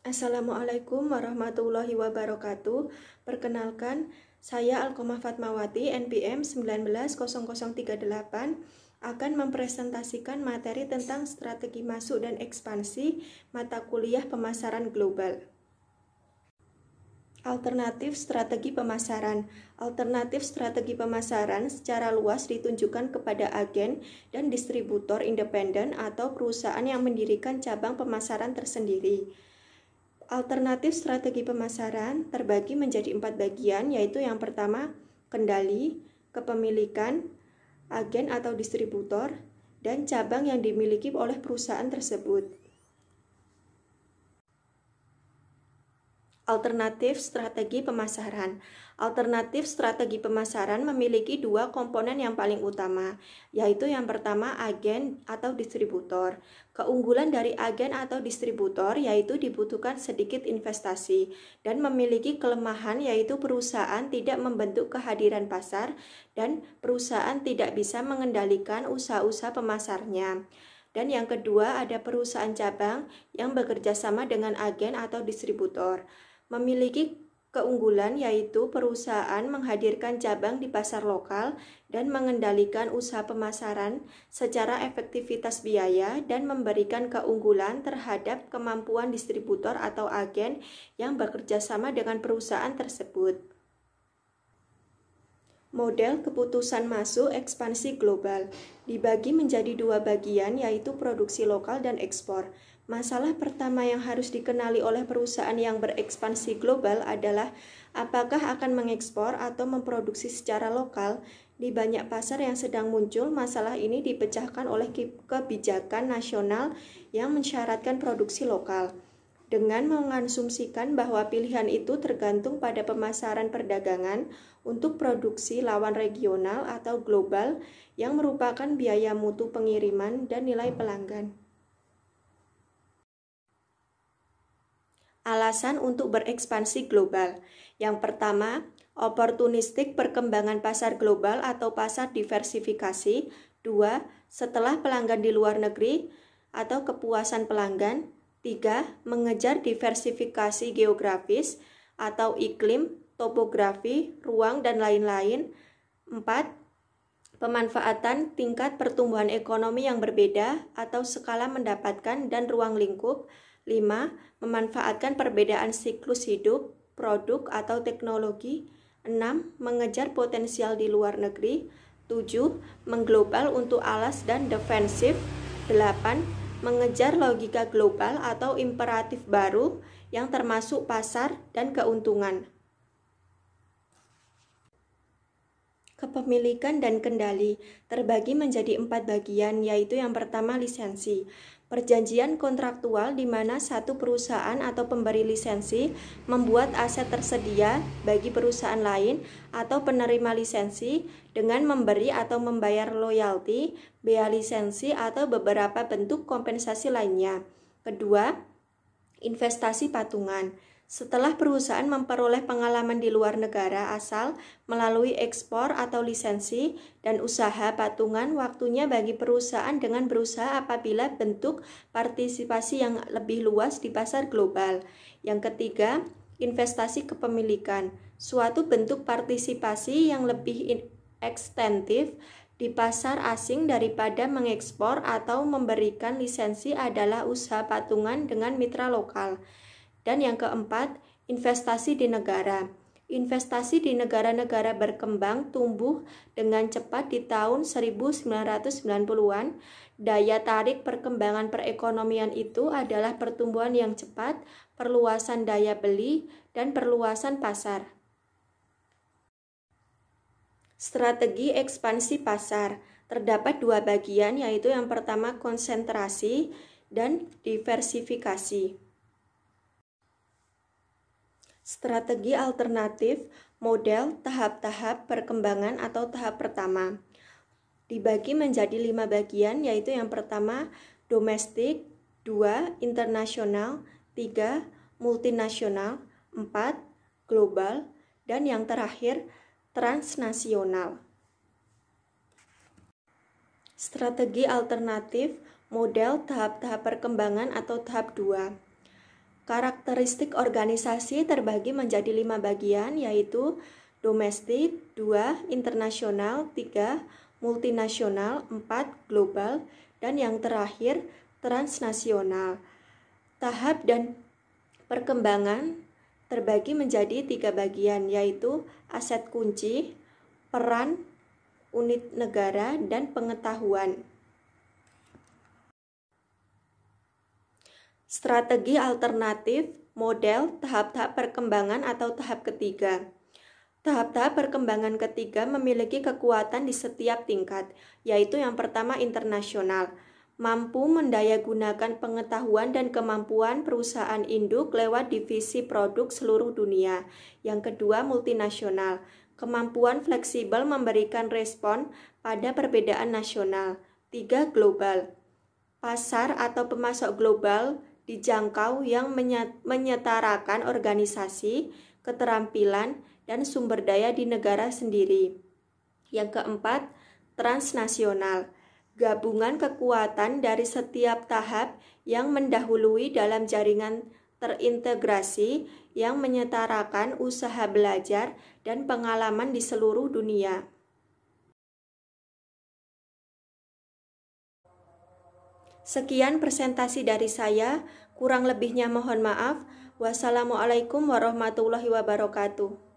Assalamualaikum warahmatullahi wabarakatuh. Perkenalkan, saya Alkomah Fatmawati, NPM 190038, akan mempresentasikan materi tentang strategi masuk dan ekspansi mata kuliah pemasaran global. Alternatif strategi pemasaran. Alternatif strategi pemasaran secara luas ditunjukkan kepada agen dan distributor independen atau perusahaan yang mendirikan cabang pemasaran tersendiri. Alternatif strategi pemasaran terbagi menjadi 4 bagian, yaitu yang pertama, kendali, kepemilikan, agen atau distributor, dan cabang yang dimiliki oleh perusahaan tersebut. Alternatif strategi pemasaran. Alternatif strategi pemasaran memiliki dua komponen yang paling utama, yaitu yang pertama agen atau distributor. Keunggulan dari agen atau distributor yaitu dibutuhkan sedikit investasi dan memiliki kelemahan yaitu perusahaan tidak membentuk kehadiran pasar dan perusahaan tidak bisa mengendalikan usaha-usaha pemasarnya. Dan yang kedua ada perusahaan cabang yang bekerja sama dengan agen atau distributor. Memiliki keunggulan yaitu perusahaan menghadirkan cabang di pasar lokal dan mengendalikan usaha pemasaran secara efektivitas biaya dan memberikan keunggulan terhadap kemampuan distributor atau agen yang bekerja sama dengan perusahaan tersebut. Model keputusan masuk ekspansi global dibagi menjadi dua bagian, yaitu produksi lokal dan ekspor. Masalah pertama yang harus dikenali oleh perusahaan yang berekspansi global adalah apakah akan mengekspor atau memproduksi secara lokal. Di banyak pasar yang sedang muncul, masalah ini dipecahkan oleh kebijakan nasional yang mensyaratkan produksi lokal, dengan mengasumsikan bahwa pilihan itu tergantung pada pemasaran perdagangan untuk produksi lawan regional atau global yang merupakan biaya mutu pengiriman dan nilai pelanggan. Alasan untuk berekspansi global. Yang pertama, oportunistik perkembangan pasar global atau pasar diversifikasi. 2. Setelah pelanggan di luar negeri atau kepuasan pelanggan. 3. Mengejar diversifikasi geografis atau iklim, topografi, ruang, dan lain-lain. 4. Pemanfaatan tingkat pertumbuhan ekonomi yang berbeda atau skala mendapatkan dan ruang lingkup. 5. Memanfaatkan perbedaan siklus hidup, produk atau teknologi. 6. Mengejar potensial di luar negeri. 7. Mengglobal untuk alas dan defensif. 8. Mengejar logika global atau imperatif baru yang termasuk pasar dan keuntungan. Kepemilikan dan kendali terbagi menjadi 4 bagian, yaitu yang pertama lisensi. Perjanjian kontraktual di mana satu perusahaan atau pemberi lisensi membuat aset tersedia bagi perusahaan lain atau penerima lisensi dengan memberi atau membayar royalti, bea lisensi atau beberapa bentuk kompensasi lainnya. Kedua, investasi patungan. Setelah perusahaan memperoleh pengalaman di luar negara asal melalui ekspor atau lisensi dan usaha patungan, waktunya bagi perusahaan dengan berusaha apabila bentuk partisipasi yang lebih luas di pasar global. Yang ketiga, investasi kepemilikan, suatu bentuk partisipasi yang lebih ekstensif di pasar asing daripada mengekspor atau memberikan lisensi adalah usaha patungan dengan mitra lokal. Dan yang keempat, investasi di negara. Investasi di negara-negara berkembang tumbuh dengan cepat di tahun 1990-an. Daya tarik perkembangan perekonomian itu adalah pertumbuhan yang cepat, perluasan daya beli, dan perluasan pasar. Strategi ekspansi pasar terdapat dua bagian, yaitu yang pertama konsentrasi dan diversifikasi. Strategi alternatif, model tahap-tahap perkembangan atau tahap pertama. Dibagi menjadi 5 bagian, yaitu yang pertama domestik, 2 internasional, 3 multinasional, 4 global, dan yang terakhir transnasional. Strategi alternatif, model tahap-tahap perkembangan atau tahap 2. Karakteristik organisasi terbagi menjadi 5 bagian, yaitu domestik, 2 internasional, 3 multinasional, 4 global, dan yang terakhir transnasional. Tahap dan perkembangan terbagi menjadi 3 bagian, yaitu aset kunci, peran, unit negara, dan pengetahuan. Strategi alternatif, model, tahap-tahap perkembangan atau tahap ketiga. Tahap-tahap perkembangan ketiga memiliki kekuatan di setiap tingkat, yaitu yang pertama internasional, mampu mendayagunakan pengetahuan dan kemampuan perusahaan induk lewat divisi produk seluruh dunia. Yang kedua multinasional, kemampuan fleksibel memberikan respon pada perbedaan nasional. 3 global, pasar atau pemasok global dijangkau yang menyetarakan organisasi, keterampilan, dan sumber daya di negara sendiri. Yang keempat, transnasional, gabungan kekuatan dari setiap tahap yang mendahului dalam jaringan terintegrasi yang menyetarakan usaha belajar dan pengalaman di seluruh dunia. Sekian presentasi dari saya, kurang lebihnya mohon maaf. Wassalamualaikum warahmatullahi wabarakatuh.